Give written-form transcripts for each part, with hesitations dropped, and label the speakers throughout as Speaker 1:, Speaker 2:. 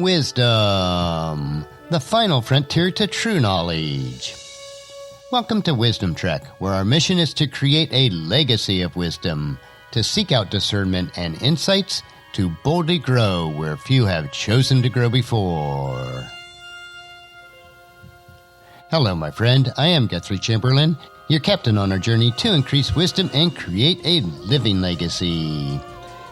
Speaker 1: Wisdom, the final frontier to true knowledge. Welcome to Wisdom Trek, where our mission is to create a legacy of wisdom, to seek out discernment and insights, to boldly grow where few have chosen to grow before. Hello, my friend. I am Guthrie Chamberlain, your captain on our journey to increase wisdom and create a living legacy.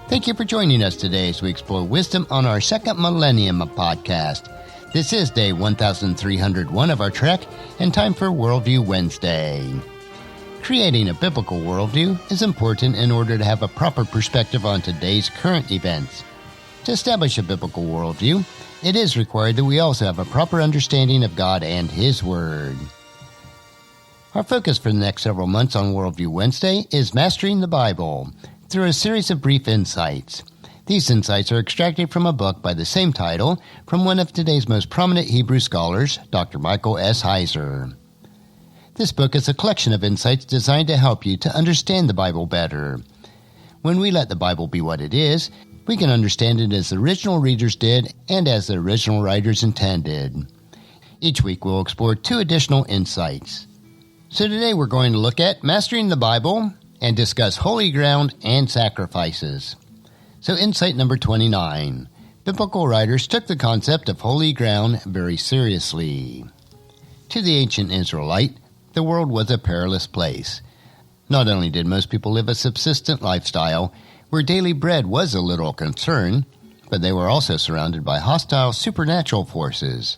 Speaker 1: Thank you for joining us today as we explore wisdom on our second millennium podcast. This is day 1301 of our trek and time for Worldview Wednesday. Creating a biblical worldview is important in order to have a proper perspective on today's current events. To establish a biblical worldview, it is required that we also have a proper understanding of God and His Word. Our focus for the next several months on Worldview Wednesday is mastering the Bible through a series of brief insights. These insights are extracted from a book by the same title from one of today's most prominent Hebrew scholars, Dr. Micheal S. Heiser. This book is a collection of insights designed to help you to understand the Bible better. When we let the Bible be what it is, we can understand it as the original readers did and as the original writers intended. Each week we'll explore 2 additional insights. So today we're going to look at mastering the Bible and discuss holy ground and sacrifices. So insight number 29. Biblical writers took the concept of holy ground very seriously. To the ancient Israelite, the world was a perilous place. Not only did most people live a subsistent lifestyle, where daily bread was a literal concern, but they were also surrounded by hostile supernatural forces.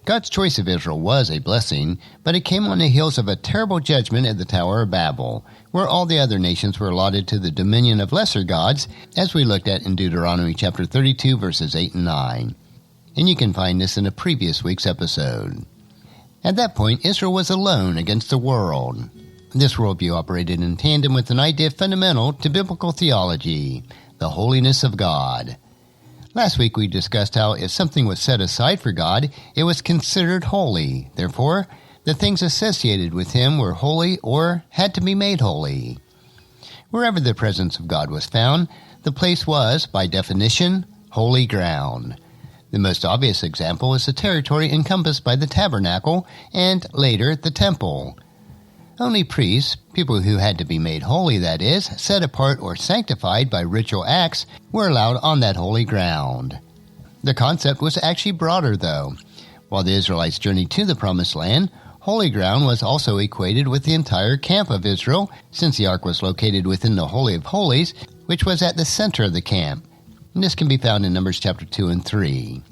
Speaker 1: God's choice of Israel was a blessing, but it came on the heels of a terrible judgment at the Tower of Babel, where all the other nations were allotted to the dominion of lesser gods, as we looked at in Deuteronomy chapter 32, verses 8 and 9. And you can find this in a previous week's episode. At that point, Israel was alone against the world. This worldview operated in tandem with an idea fundamental to biblical theology, the holiness of God. Last week we discussed how if something was set aside for God, it was considered holy. Therefore, the things associated with Him were holy or had to be made holy. Wherever the presence of God was found, the place was, by definition, holy ground. The most obvious example is the territory encompassed by the tabernacle and, later, the temple. Only priests, people who had to be made holy, that is, set apart or sanctified by ritual acts, were allowed on that holy ground. The concept was actually broader, though. While the Israelites journeyed to the Promised Land, holy ground was also equated with the entire camp of Israel, since the ark was located within the Holy of Holies, which was at the center of the camp. And this can be found in Numbers chapter 2 and 3.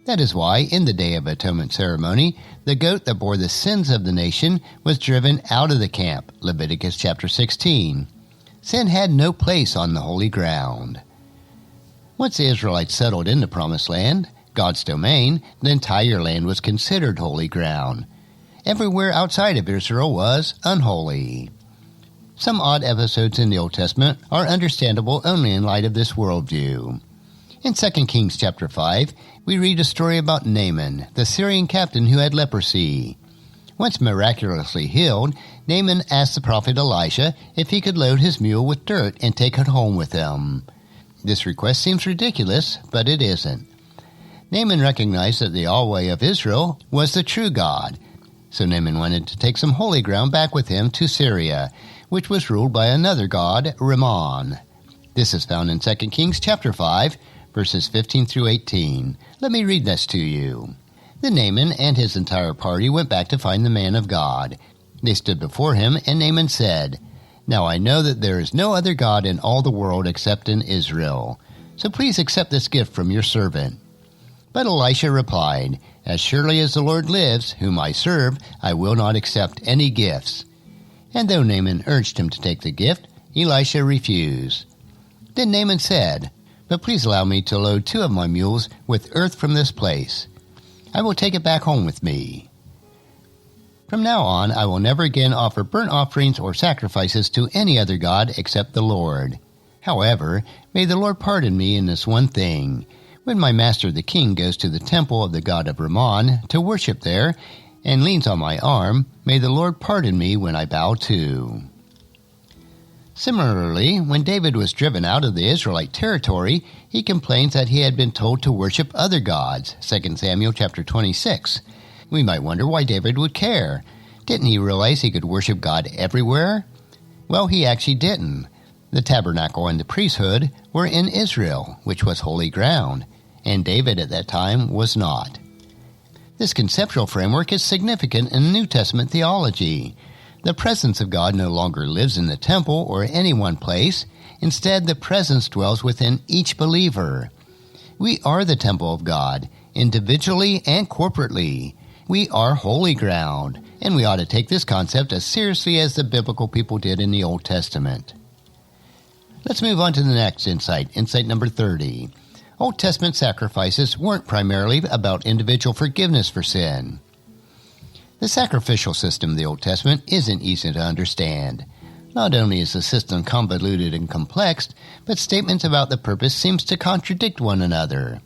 Speaker 1: That is why, in the Day of Atonement ceremony, the goat that bore the sins of the nation was driven out of the camp, Leviticus chapter 16. Sin had no place on the holy ground. Once the Israelites settled in the Promised Land, God's domain, the entire land was considered holy ground. Everywhere outside of Israel was unholy. Some odd episodes in the Old Testament are understandable only in light of this worldview. In 2 Kings chapter 5, we read a story about Naaman, the Syrian captain who had leprosy. Once miraculously healed, Naaman asked the prophet Elisha if he could load his mule with dirt and take it home with him. This request seems ridiculous, but it isn't. Naaman recognized that the Yahweh of Israel was the true God, so Naaman wanted to take some holy ground back with him to Syria, which was ruled by another god, Rimmon. This is found in 2 Kings chapter 5, verses 15 through 18. Let me read this to you. Then Naaman and his entire party went back to find the man of God. They stood before him, and Naaman said, "Now I know that there is no other God in all the world except in Israel. So please accept this gift from your servant." But Elisha replied, "As surely as the Lord lives, whom I serve, I will not accept any gifts." And though Naaman urged him to take the gift, Elisha refused. Then Naaman said, "But please allow me to load 2 of my mules with earth from this place. I will take it back home with me. From now on, I will never again offer burnt offerings or sacrifices to any other god except the Lord. However, may the Lord pardon me in this one thing. When my master the king goes to the temple of the god of Rimmon to worship there and leans on my arm, may the Lord pardon me when I bow too." Similarly, when David was driven out of the Israelite territory, he complains that he had been told to worship other gods, 2 Samuel chapter 26. We might wonder why David would care. Didn't he realize he could worship God everywhere? Well, he actually didn't. The tabernacle and the priesthood were in Israel, which was holy ground, and David at that time was not. This conceptual framework is significant in New Testament theology. The presence of God no longer lives in the temple or any one place. Instead, the presence dwells within each believer. We are the temple of God, individually and corporately. We are holy ground, and we ought to take this concept as seriously as the biblical people did in the Old Testament. Let's move on to the next insight, insight number 30. Old Testament sacrifices weren't primarily about individual forgiveness for sin. The sacrificial system of the Old Testament isn't easy to understand. Not only is the system convoluted and complex, but statements about the purpose seems to contradict one another.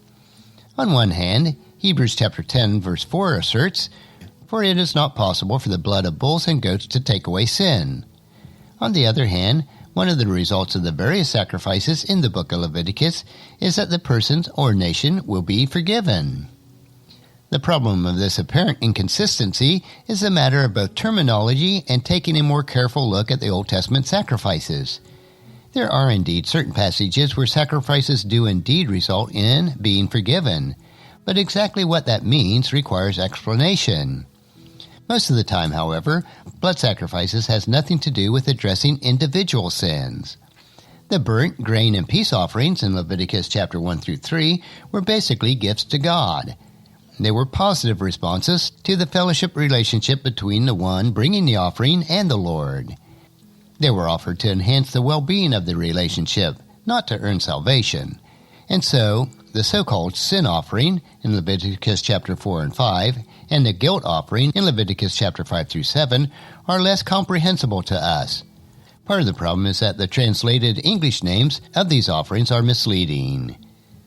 Speaker 1: On one hand, Hebrews chapter 10 verse 4 asserts, "For it is not possible for the blood of bulls and goats to take away sin." On the other hand, one of the results of the various sacrifices in the book of Leviticus is that the persons or nation will be forgiven. The problem of this apparent inconsistency is a matter of both terminology and taking a more careful look at the Old Testament sacrifices. There are indeed certain passages where sacrifices do indeed result in being forgiven, but exactly what that means requires explanation. Most of the time, however, blood sacrifices has nothing to do with addressing individual sins. The burnt, grain, and peace offerings in Leviticus chapter 1 through 3 were basically gifts to God. They were positive responses to the fellowship relationship between the one bringing the offering and the Lord. They were offered to enhance the well-being of the relationship, not to earn salvation. And so, the so-called sin offering in Leviticus chapter 4 and 5 and the guilt offering in Leviticus chapter 5 through 7 are less comprehensible to us. Part of the problem is that the translated English names of these offerings are misleading.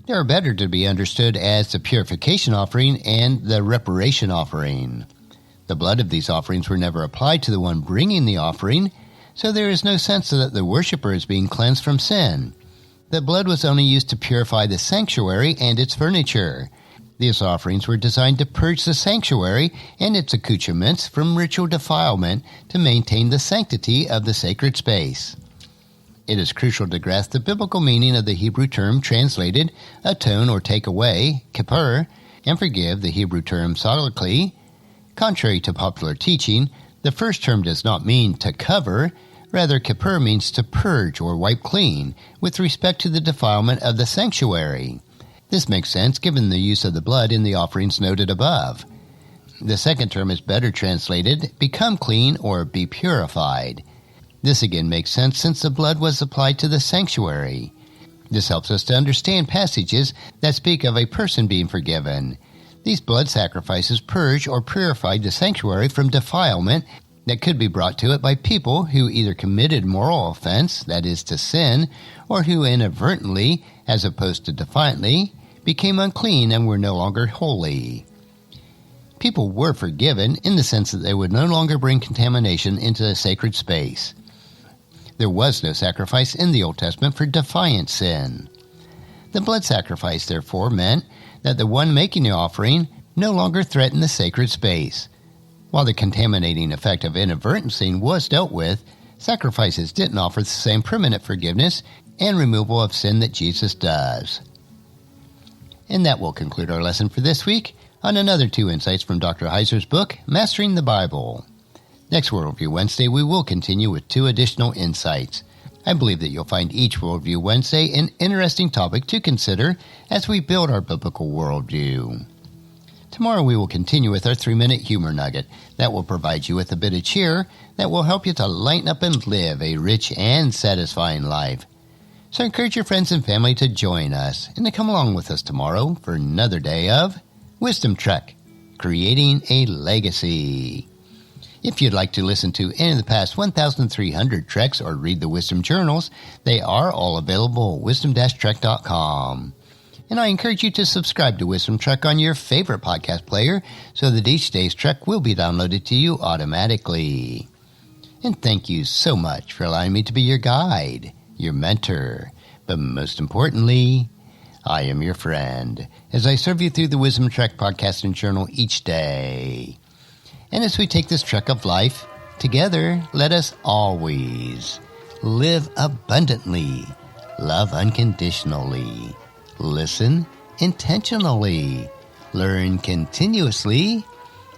Speaker 1: They are better to be understood as the purification offering and the reparation offering. The blood of these offerings were never applied to the one bringing the offering, so there is no sense that the worshiper is being cleansed from sin. The blood was only used to purify the sanctuary and its furniture. These offerings were designed to purge the sanctuary and its accoutrements from ritual defilement to maintain the sanctity of the sacred space. It is crucial to grasp the biblical meaning of the Hebrew term translated atone or take away, kippur, and forgive, the Hebrew term sodolikli. Contrary to popular teaching, the first term does not mean to cover. Rather, kippur means to purge or wipe clean with respect to the defilement of the sanctuary. This makes sense given the use of the blood in the offerings noted above. The second term is better translated become clean or be purified. This again makes sense since the blood was applied to the sanctuary. This helps us to understand passages that speak of a person being forgiven. These blood sacrifices purge or purified the sanctuary from defilement that could be brought to it by people who either committed moral offense, that is to sin, or who inadvertently, as opposed to defiantly, became unclean and were no longer holy. People were forgiven in the sense that they would no longer bring contamination into the sacred space. There was no sacrifice in the Old Testament for defiant sin. The blood sacrifice, therefore, meant that the one making the offering no longer threatened the sacred space. While the contaminating effect of inadvertent sin was dealt with, sacrifices didn't offer the same permanent forgiveness and removal of sin that Jesus does. And that will conclude our lesson for this week on another 2 insights from Dr. Heiser's book, Mastering the Bible. Next Worldview Wednesday, we will continue with 2 additional insights. I believe that you'll find each Worldview Wednesday an interesting topic to consider as we build our biblical worldview. Tomorrow we will continue with our 3-minute humor nugget that will provide you with a bit of cheer that will help you to lighten up and live a rich and satisfying life. So encourage your friends and family to join us and to come along with us tomorrow for another day of Wisdom Trek, Creating a Legacy. If you'd like to listen to any of the past 1,300 treks or read the Wisdom Journals, they are all available at wisdom-trek.com. And I encourage you to subscribe to Wisdom Trek on your favorite podcast player so that each day's trek will be downloaded to you automatically. And thank you so much for allowing me to be your guide, your mentor, but most importantly, I am your friend as I serve you through the Wisdom Trek podcast and journal each day. And as we take this trek of life together, let us always live abundantly, love unconditionally, listen intentionally, learn continuously,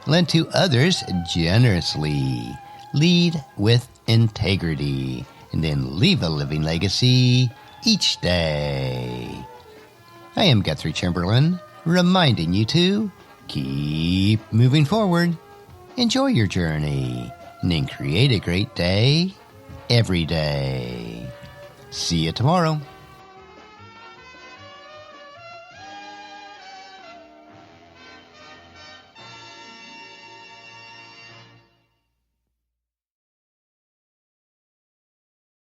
Speaker 1: lend to others generously, lead with integrity, and then leave a living legacy each day. I am Guthrie Chamberlain, reminding you to keep moving forward, enjoy your journey, and then create a great day every day. See you tomorrow.